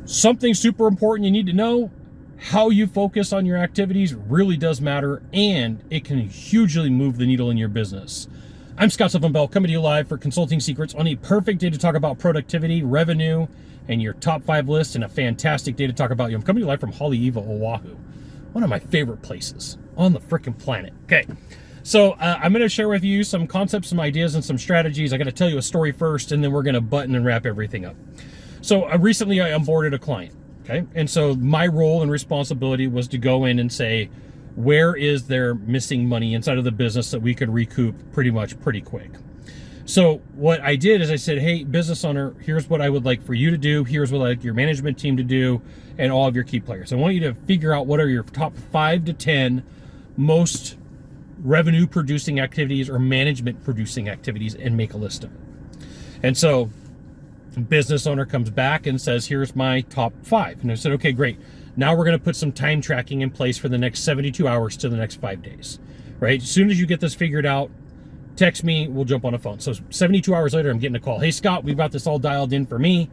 Something super important you need to know: how you focus on your activities really does matter, and it can hugely move the needle in your business. I'm Scott Sylvan coming to you live for Consulting Secrets on a perfect day to talk about productivity, revenue, and your top 5 list, and a fantastic day to talk about you. I'm coming to you live from Haleiwa, Oahu, one of my favorite places on the freaking planet. Okay, so I'm going to share with you some concepts, some ideas, and some strategies. I got to tell you a story first, and then we're going to button and wrap everything up. So recently I onboarded a client. Okay, and so my role and responsibility was to go in and say, where is there missing money inside of the business that we could recoup pretty quick. So what I did is I said, hey, business owner, here's what I would like for you to do. Here's what I'd like your management team to do, and all of your key players. I want you to figure out what are your top 5 to 10 most revenue producing activities or management producing activities, and make a list of it. And so business owner comes back and says, here's my top 5. And I said, okay, great. Now we're going to put some time tracking in place for the next 72 hours to the next 5 days, right? As soon as you get this figured out, text me, we'll jump on a phone. So 72 hours later, I'm getting a call. Hey, Scott, we've got this all dialed in for me.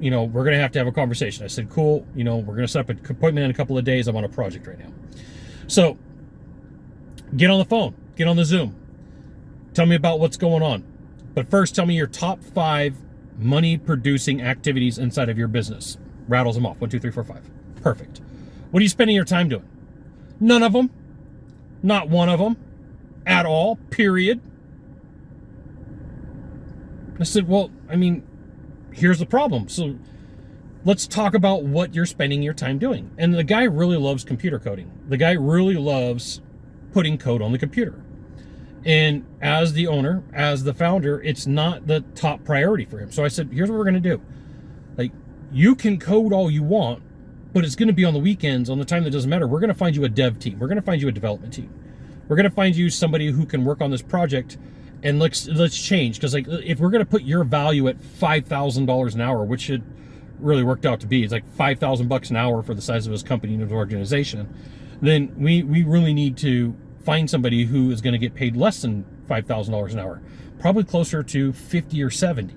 We're going to have a conversation. I said, cool. We're going to set up an appointment in a couple of days. I'm on a project right now. So get on the phone, get on the Zoom. Tell me about what's going on. But first, tell me your top 5 money producing activities inside of your business. Rattles them off. 1, 2, 3, 4, 5. Perfect. What are you spending your time doing? None of them. Not one of them. At all. Period. I said, well, here's the problem. So let's talk about what you're spending your time doing. And the guy really loves computer coding. The guy really loves putting code on the computer. And as the owner, as the founder, it's not the top priority for him. So I said, here's what we're going to do. You can code all you want, but it's going to be on the weekends, on the time that doesn't matter. We're going to find you a dev team. We're going to find you a development team. We're going to find you somebody who can work on this project, and let's change. Because if we're going to put your value at $5,000 an hour, which it really worked out to be, it's like $5,000 an hour for the size of his company and his organization, then we really need to find somebody who is going to get paid less than $5,000 an hour, probably closer to 50 or 70.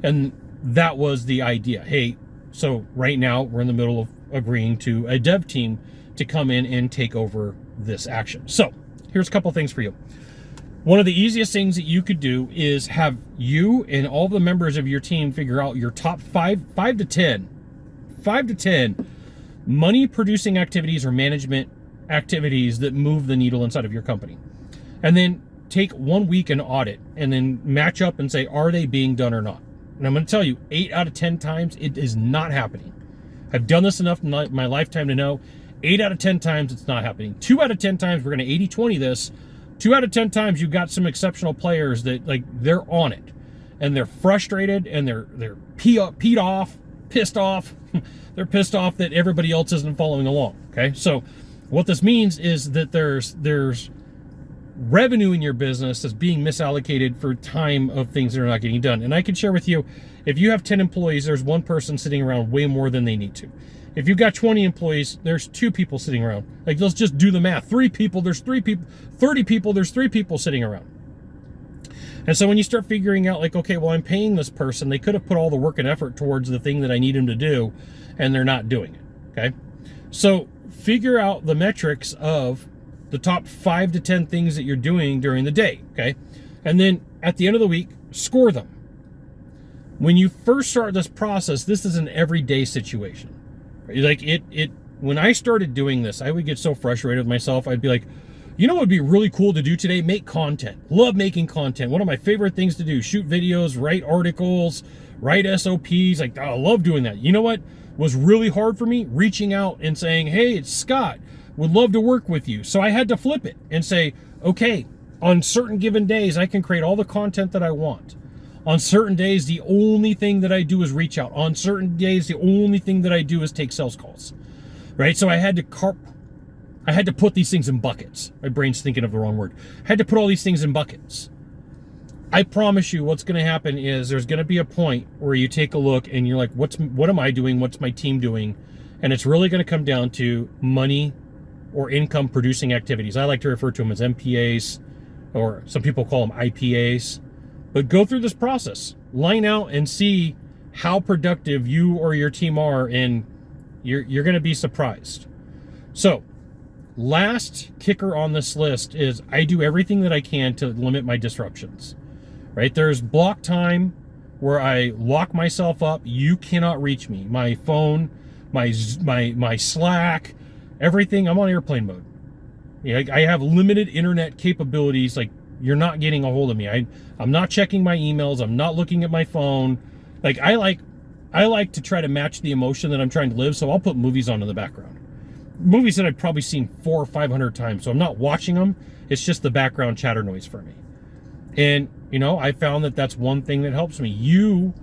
And that was the idea. Hey, so right now we're in the middle of agreeing to a dev team to come in and take over this action. So here's a couple things for you. One of the easiest things that you could do is have you and all the members of your team figure out your top 5 to 10 money producing activities or management activities that move the needle inside of your company. And then take 1 week and audit, and then match up and say, are they being done or not? And I'm going to tell you, 8 out of 10 times, it is not happening. I've done this enough in my lifetime to know 8 out of 10 times it's not happening. 2 out of 10 times, we're going to 80-20 this. 2 out of 10 times, you've got some exceptional players that they're on it, and they're frustrated, and they're pissed off. They're pissed off that everybody else isn't following along. Okay, so what this means is that there's revenue in your business that's being misallocated for time of things that are not getting done. And I can share with you, if you have 10 employees, there's one person sitting around way more than they need to. If you've got 20 employees, there's 2 people sitting around. Let's just do the math. 3 people, there's 3 people. 30 people, there's 3 people sitting around. And so when you start figuring out okay, well, I'm paying this person, they could have put all the work and effort towards the thing that I need them to do, and they're not doing it. Okay, so figure out the metrics of the top 5 to 10 things that you're doing during the day, okay? And then at the end of the week, score them. When you first start this process, this is an everyday situation. When I started doing this, I would get so frustrated with myself. I'd be like, what would be really cool to do today? Make content. Love making content. One of my favorite things to do, shoot videos, write articles, write SOPs. I love doing that. You know what was really hard for me? Reaching out and saying, hey, it's Scott. Would love to work with you. So I had to flip it and say, okay, on certain given days, I can create all the content that I want. On certain days, the only thing that I do is reach out. On certain days, the only thing that I do is take sales calls, right? So I had to put these things in buckets. My brain's thinking of the wrong word. I had to put all these things in buckets. I promise you what's going to happen is there's going to be a point where you take a look and you're like, what am I doing? What's my team doing? And it's really going to come down to money or income producing activities. I like to refer to them as MPAs, or some people call them IPAs. But go through this process, line out and see how productive you or your team are, and you're going to be surprised. So, last kicker on this list is I do everything that I can to limit my disruptions. Right? There's block time where I lock myself up. You cannot reach me. My phone, my Slack, everything. I'm on airplane mode. I have limited internet capabilities. Like, you're not getting a hold of me. I'm not checking my emails. I'm not looking at my phone. Like, I like to try to match the emotion that I'm trying to live. So I'll put movies on in the background. Movies that I've probably seen 400 or 500 times. So I'm not watching them. It's just the background chatter noise for me. And, I found that that's one thing that helps me. You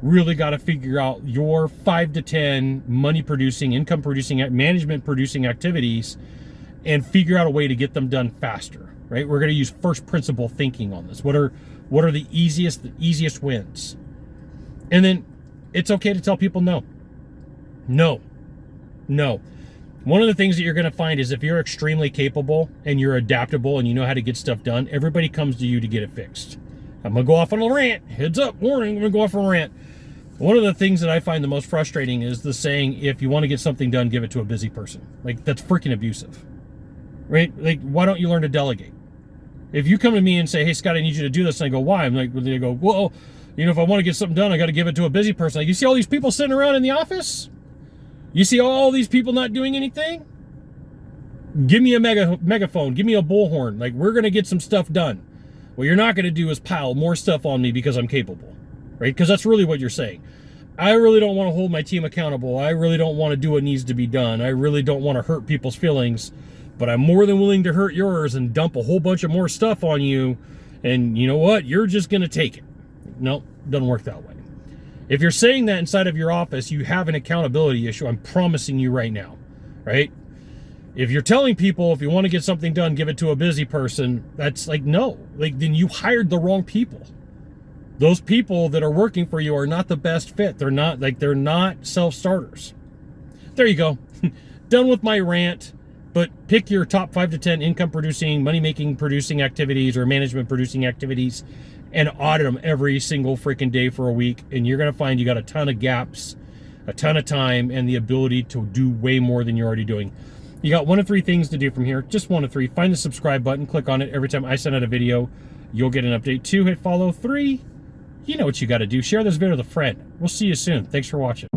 really got to figure out your 5 to 10 money producing, income producing, management producing activities and figure out a way to get them done faster, right? We're going to use first principle thinking on this. What are the easiest wins? And then it's okay to tell people no. No. One of the things that you're going to find is if you're extremely capable and you're adaptable and you know how to get stuff done, everybody comes to you to get it fixed. I'm going to go off on a rant. Heads up, warning, I'm going to go off on a rant. One of the things that I find the most frustrating is the saying, if you want to get something done, give it to a busy person. Like, that's freaking abusive, right? Like, why don't you learn to delegate? If you come to me and say, hey, Scott, I need you to do this, and I go, why? I'm like, they go, well, if I want to get something done, I got to give it to a busy person. Like, you see all these people sitting around in the office? You see all these people not doing anything? Give me a megaphone. Give me a bullhorn. Like, we're going to get some stuff done. What you're not going to do is pile more stuff on me because I'm capable, right? Because that's really what you're saying. I really don't want to hold my team accountable. I really don't want to do what needs to be done. I really don't want to hurt people's feelings, but I'm more than willing to hurt yours and dump a whole bunch of more stuff on you. And you know what? You're just going to take it. No, doesn't work that way. If you're saying that inside of your office, you have an accountability issue. I'm promising you right now, right? If you're telling people, if you want to get something done, give it to a busy person, that's like, no. Like, then you hired the wrong people. Those people that are working for you are not the best fit. They're not self-starters. There you go. Done with my rant, but pick your top 5 to 10 income producing, money making producing activities or management producing activities and audit them every single freaking day for a week. And you're going to find you got a ton of gaps, a ton of time, and the ability to do way more than you're already doing. You got 1 of 3 things to do from here. Just 1 of 3. Find the subscribe button. Click on it. Every time I send out a video, you'll get an update. 2, hit follow. 3, you know what you got to do. Share this video with a friend. We'll see you soon. Thanks for watching.